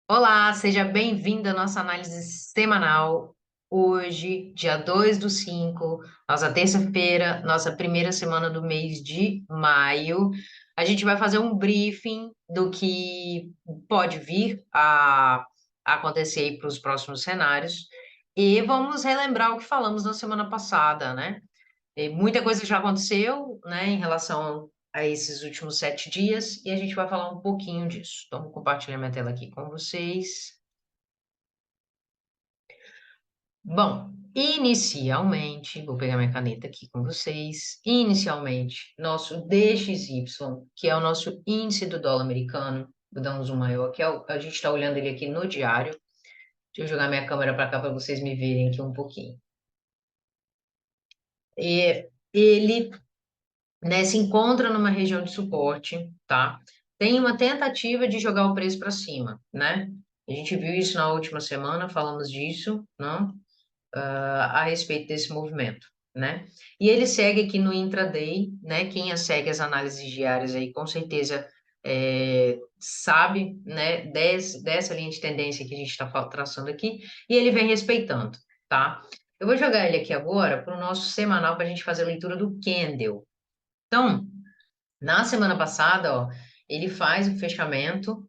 Olá, seja bem-vindo à nossa análise semanal. Hoje, dia 2/5, nossa terça-feira, nossa primeira semana do mês de maio. A gente vai fazer um briefing do que pode vir a acontecer para os próximos cenários. E vamos relembrar o que falamos na semana passada, né? E muita coisa já aconteceu, né, em relação a esses últimos 7 dias, e a gente vai falar um pouquinho disso. Então, vou compartilhar minha tela aqui com vocês. Bom, inicialmente, vou pegar minha caneta aqui com vocês. Inicialmente, nosso DXY, que é o nosso índice do dólar americano, vou dar um zoom maior, a gente está olhando ele aqui no diário. Deixa eu jogar minha câmera para cá para vocês me verem aqui um pouquinho. E ele, né, se encontra numa região de suporte, tá? Tem uma tentativa de jogar o preço para cima, né? A gente viu isso na última semana, falamos disso, não? A respeito desse movimento, né? E ele segue aqui no intraday, né? Quem segue as análises diárias aí, com certeza sabe, né? Dessa linha de tendência que a gente está traçando aqui, e ele vem respeitando, tá? Eu vou jogar ele aqui agora para o nosso semanal para a gente fazer a leitura do candle. Então, na semana passada, ó, ele faz o fechamento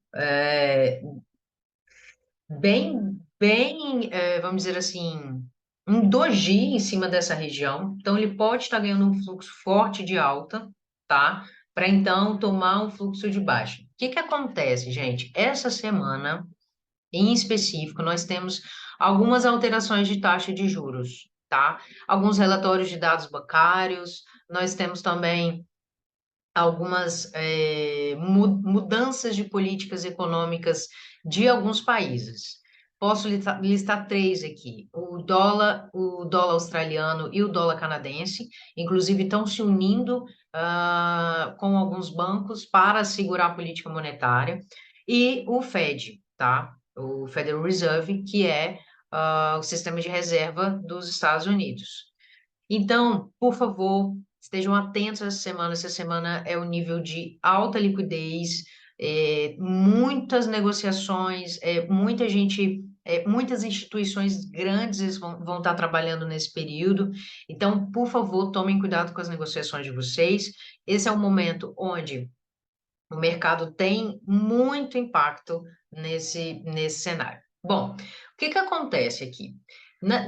vamos dizer assim, um doji em cima dessa região. Então, ele pode estar ganhando um fluxo forte de alta, tá? Para então tomar um fluxo de baixa. O que que acontece, gente? Essa semana, em específico, nós temos algumas alterações de taxa de juros, tá? Alguns relatórios de dados bancários, nós temos também algumas mudanças de políticas econômicas de alguns países. Posso listar três aqui: o dólar australiano e o dólar canadense, inclusive estão se unindo com alguns bancos para segurar a política monetária, e o Fed, tá? O Federal Reserve, que é o sistema de reserva dos Estados Unidos. Então, por favor, estejam atentos essa semana. Essa semana é o nível de alta liquidez, muitas negociações, muita gente, muitas instituições grandes vão estar trabalhando nesse período. Então, por favor, tomem cuidado com as negociações de vocês. Esse é um momento onde o mercado tem muito impacto nesse cenário. Bom, o que que acontece aqui?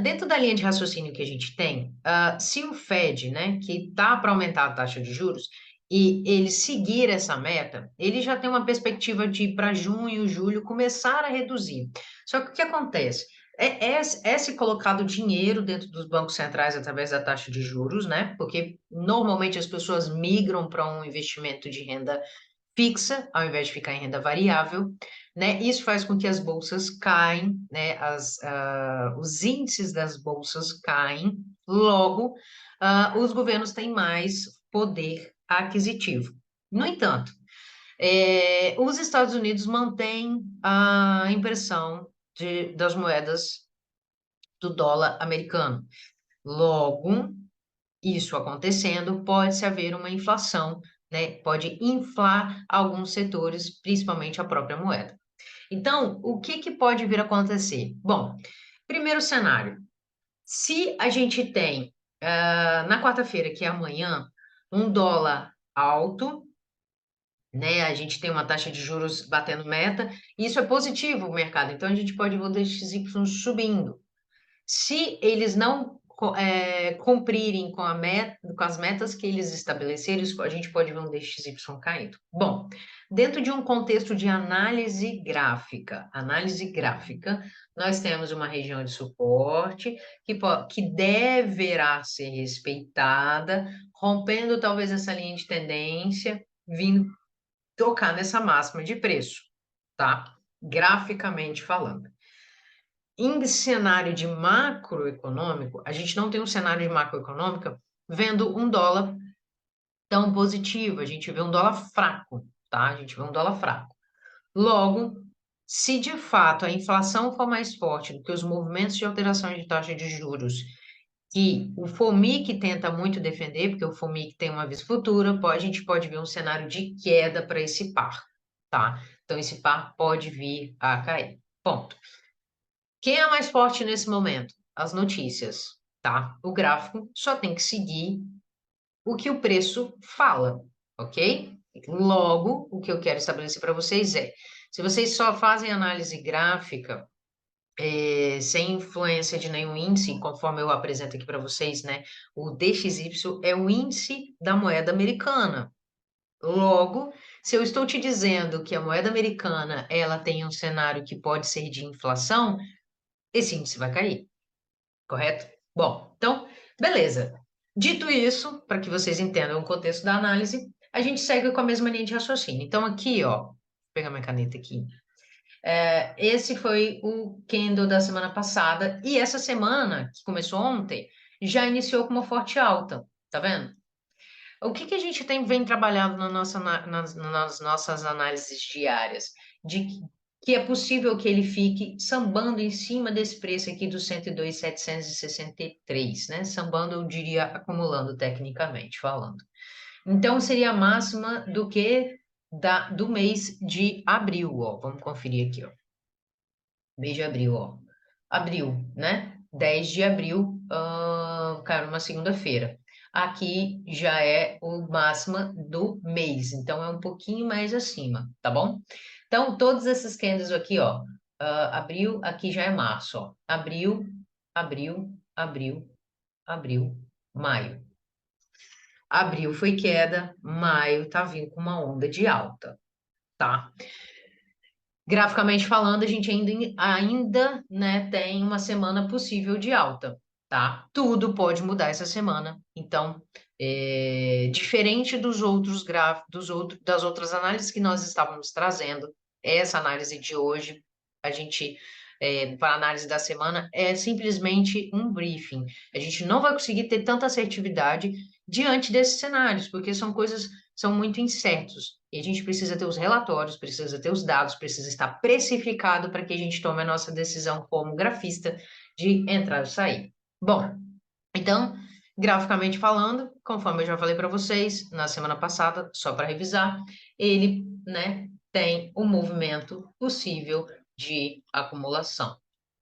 Dentro da linha de raciocínio que a gente tem, se o Fed, né, que está para aumentar a taxa de juros, e ele seguir essa meta, ele já tem uma perspectiva de, para junho, julho, começar a reduzir. Só que o que acontece? É se colocado dinheiro dentro dos bancos centrais através da taxa de juros, né? Porque normalmente as pessoas migram para um investimento de renda fixa, ao invés de ficar em renda variável, né? Isso faz com que as bolsas caem, né? Os índices das bolsas caem, logo, os governos têm mais poder aquisitivo. No entanto, os Estados Unidos mantêm a impressão das moedas do dólar americano. Logo, isso acontecendo, pode-se haver uma inflação, né? Pode inflar alguns setores, principalmente a própria moeda. Então, o que que pode vir a acontecer? Bom, primeiro cenário, se a gente tem na quarta-feira, que é amanhã, um dólar alto, né? A gente tem uma taxa de juros batendo meta, isso é positivo o mercado, então a gente pode ver o DXY subindo. Se eles não cumprirem com as metas que eles estabeleceram, a gente pode ver um DXY caindo. Bom, dentro de um contexto de análise gráfica, nós temos uma região de suporte que deverá ser respeitada, rompendo talvez essa linha de tendência, vindo tocar nessa máxima de preço, tá? Graficamente falando. Em cenário de macroeconômico, a gente não tem um cenário de macroeconômica vendo um dólar tão positivo, a gente vê um dólar fraco, tá? A gente vê um dólar fraco. Logo, se de fato a inflação for mais forte do que os movimentos de alteração de taxa de juros, que o FOMIC tenta muito defender, porque o FOMIC tem uma vez futura, a gente pode ver um cenário de queda para esse par, tá? Então, esse par pode vir a cair. Ponto. Quem é mais forte nesse momento? As notícias, tá? O gráfico só tem que seguir o que o preço fala, ok? Logo, o que eu quero estabelecer para vocês é, se vocês só fazem análise gráfica, sem influência de nenhum índice, conforme eu apresento aqui para vocês, né? O DXY é o índice da moeda americana. Logo, se eu estou te dizendo que a moeda americana ela tem um cenário que pode ser de inflação, esse índice vai cair, correto? Bom, então, beleza. Dito isso, para que vocês entendam o contexto da análise, a gente segue com a mesma linha de raciocínio. Então, aqui, ó, vou pegar minha caneta aqui. Esse foi o candle da semana passada, e essa semana, que começou ontem, já iniciou com uma forte alta, tá vendo? O que que a gente vem trabalhando nas nossas análises diárias? De que é possível que ele fique sambando em cima desse preço aqui dos 102.763, né? Sambando, eu diria, acumulando tecnicamente falando. Então, seria a máxima do mês de abril, ó. Vamos conferir aqui, ó. Mês de abril, ó. Abril, né? 10 de abril, caiu numa segunda-feira. Aqui já é o máxima do mês, então é um pouquinho mais acima, tá bom? Então, todos esses candles aqui, ó, abril, aqui já é março, ó. Abril, abril, abril, abril, maio. Abril foi queda, maio tá vindo com uma onda de alta, tá? Graficamente falando, a gente ainda, né, tem uma semana possível de alta, tá? Tudo pode mudar essa semana. Então, diferente dos outros das outras análises que nós estávamos trazendo, essa análise de hoje, a gente, para a análise da semana, é simplesmente um briefing. A gente não vai conseguir ter tanta assertividade diante desses cenários, porque são muito incertos. E a gente precisa ter os relatórios, precisa ter os dados, precisa estar precificado para que a gente tome a nossa decisão como grafista de entrar ou sair. Bom, então, graficamente falando, conforme eu já falei para vocês na semana passada, só para revisar, ele, né, tem um movimento possível de acumulação,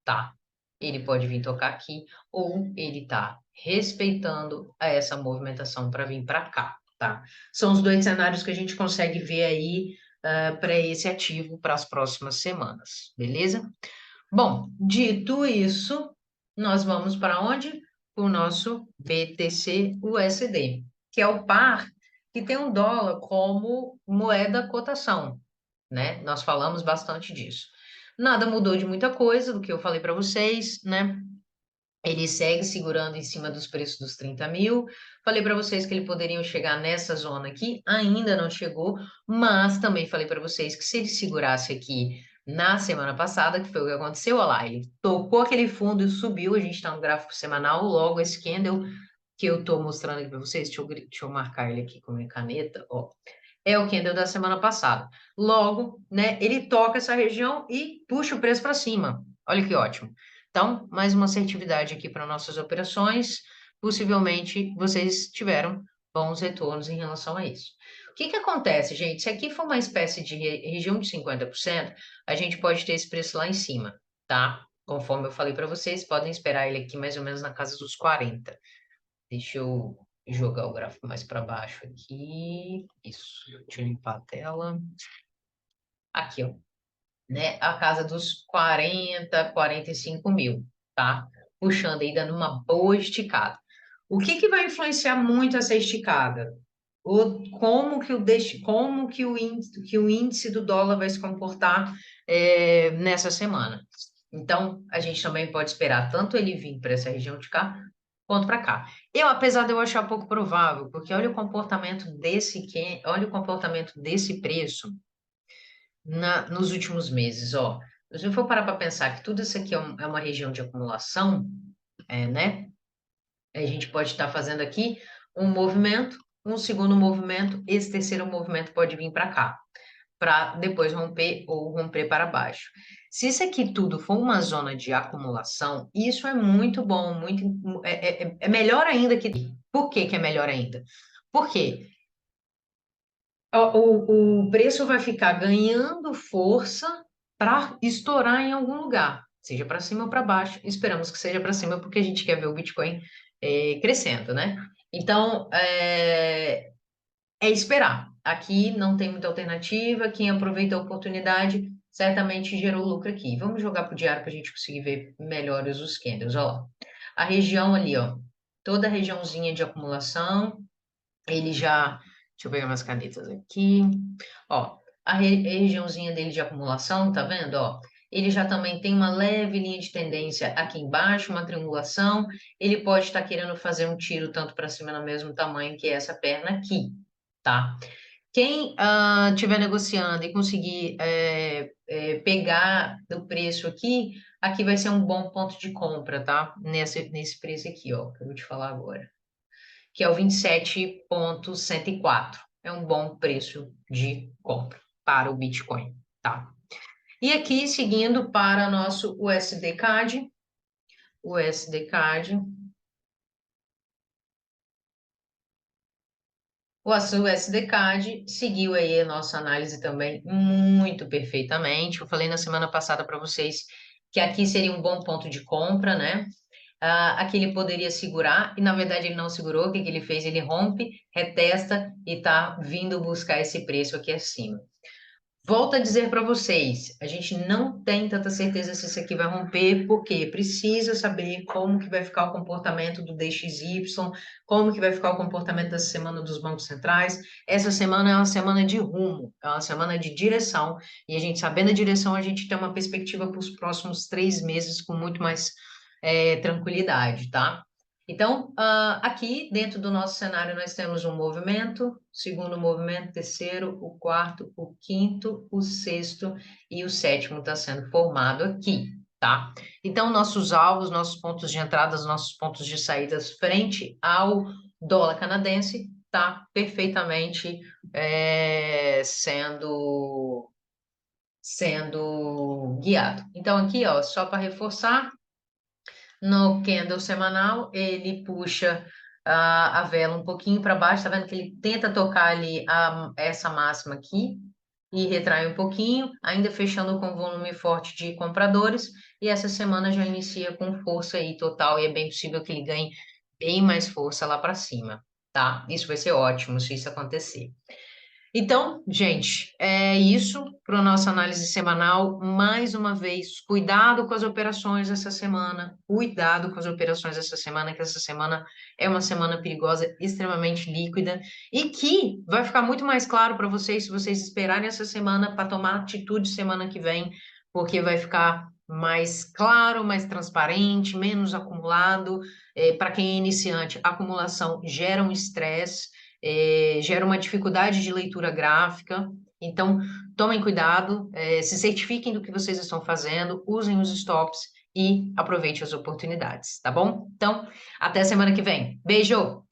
tá? Ele pode vir tocar aqui ou ele está respeitando essa movimentação para vir para cá, tá? São os dois cenários que a gente consegue ver aí para esse ativo para as próximas semanas, beleza? Bom, dito isso, nós vamos para onde? O nosso BTC-USD, que é o par que tem um dólar como moeda cotação, né? Nós falamos bastante disso. Nada mudou de muita coisa do que eu falei para vocês, né? Ele segue segurando em cima dos preços dos 30 mil. Falei para vocês que ele poderiam chegar nessa zona aqui, ainda não chegou, mas também falei para vocês que se ele segurasse aqui na semana passada, que foi o que aconteceu, olha lá, ele tocou aquele fundo e subiu. A gente está no gráfico semanal, logo esse candle que eu estou mostrando aqui para vocês, deixa eu marcar ele aqui com a minha caneta, ó. É o candle da semana passada. Logo, né, ele toca essa região e puxa o preço para cima. Olha que ótimo. Então, mais uma assertividade aqui para nossas operações. Possivelmente vocês tiveram bons retornos em relação a isso. O que que acontece, gente? Se aqui for uma espécie de região de 50%, a gente pode ter esse preço lá em cima, tá? Conforme eu falei para vocês, podem esperar ele aqui mais ou menos na casa dos 40. Deixa eu jogar o gráfico mais para baixo aqui. Isso. Deixa eu limpar a tela. Aqui, ó, né? A casa dos 45 mil, tá? Puxando aí, dando uma boa esticada. O que que vai influenciar muito essa esticada? Como que o índice do dólar vai se comportar nessa semana? Então, a gente também pode esperar tanto ele vir para essa região de cá, quanto para cá. Apesar de eu achar pouco provável, porque olha o comportamento desse preço nos últimos meses, ó. Se eu for parar para pensar que tudo isso aqui é uma região de acumulação, né? A gente pode estar fazendo aqui um movimento, um segundo movimento, esse terceiro movimento pode vir para cá, para depois romper ou romper para baixo. Se isso aqui tudo for uma zona de acumulação, isso é muito bom, é melhor ainda que. Por que que é melhor ainda? Porque O preço vai ficar ganhando força para estourar em algum lugar, seja para cima ou para baixo. Esperamos que seja para cima, porque a gente quer ver o Bitcoin crescendo, né? Então, é esperar. Aqui não tem muita alternativa. Quem aproveita a oportunidade certamente gerou lucro aqui. Vamos jogar para o diário para a gente conseguir ver melhores os candles. Olha lá. A região ali, ó, toda a regiãozinha de acumulação, ele já. Deixa eu pegar umas canetas aqui. Ó, regiãozinha dele de acumulação, tá vendo? Ó, ele já também tem uma leve linha de tendência aqui embaixo, uma triangulação. Ele pode estar querendo fazer um tiro tanto para cima no mesmo tamanho que essa perna aqui, tá? Quem estiver negociando e conseguir pegar o preço aqui, aqui vai ser um bom ponto de compra, tá? Nesse preço aqui, ó, que eu vou te falar agora, que é o 27,104. É um bom preço de compra para o Bitcoin, tá? E aqui, seguindo para nosso USD CAD, o USD-CAD seguiu aí a nossa análise também muito perfeitamente. Eu falei na semana passada para vocês que aqui seria um bom ponto de compra, né? Aqui ele poderia segurar, e na verdade ele não segurou. O que que ele fez? Ele rompe, retesta e está vindo buscar esse preço aqui acima. Volto a dizer para vocês, a gente não tem tanta certeza se isso aqui vai romper, porque precisa saber como que vai ficar o comportamento do DXY, como que vai ficar o comportamento dessa semana dos bancos centrais. Essa semana é uma semana de rumo, é uma semana de direção, e a gente sabendo a direção, a gente tem uma perspectiva para os próximos 3 meses com muito mais tranquilidade, tá? Então, aqui dentro do nosso cenário, nós temos um movimento, segundo movimento, terceiro, o quarto, o quinto, o sexto e o sétimo está sendo formado aqui, tá? Então, nossos alvos, nossos pontos de entradas, nossos pontos de saídas frente ao dólar canadense, tá perfeitamente sendo guiado. Então, aqui, ó, só para reforçar. No candle semanal, ele puxa a vela um pouquinho para baixo, tá vendo que ele tenta tocar ali essa máxima aqui e retrai um pouquinho, ainda fechando com volume forte de compradores, e essa semana já inicia com força aí total, e é bem possível que ele ganhe bem mais força lá para cima, tá? Isso vai ser ótimo se isso acontecer. Então, gente, é isso para a nossa análise semanal. Mais uma vez, cuidado com as operações essa semana. Cuidado com as operações essa semana, que essa semana é uma semana perigosa, extremamente líquida, e que vai ficar muito mais claro para vocês se vocês esperarem essa semana para tomar atitude semana que vem, porque vai ficar mais claro, mais transparente, menos acumulado. Para quem é iniciante, a acumulação gera um estresse, gera uma dificuldade de leitura gráfica. Então, tomem cuidado, se certifiquem do que vocês estão fazendo, usem os stops e aproveitem as oportunidades, tá bom? Então, até semana que vem. Beijo!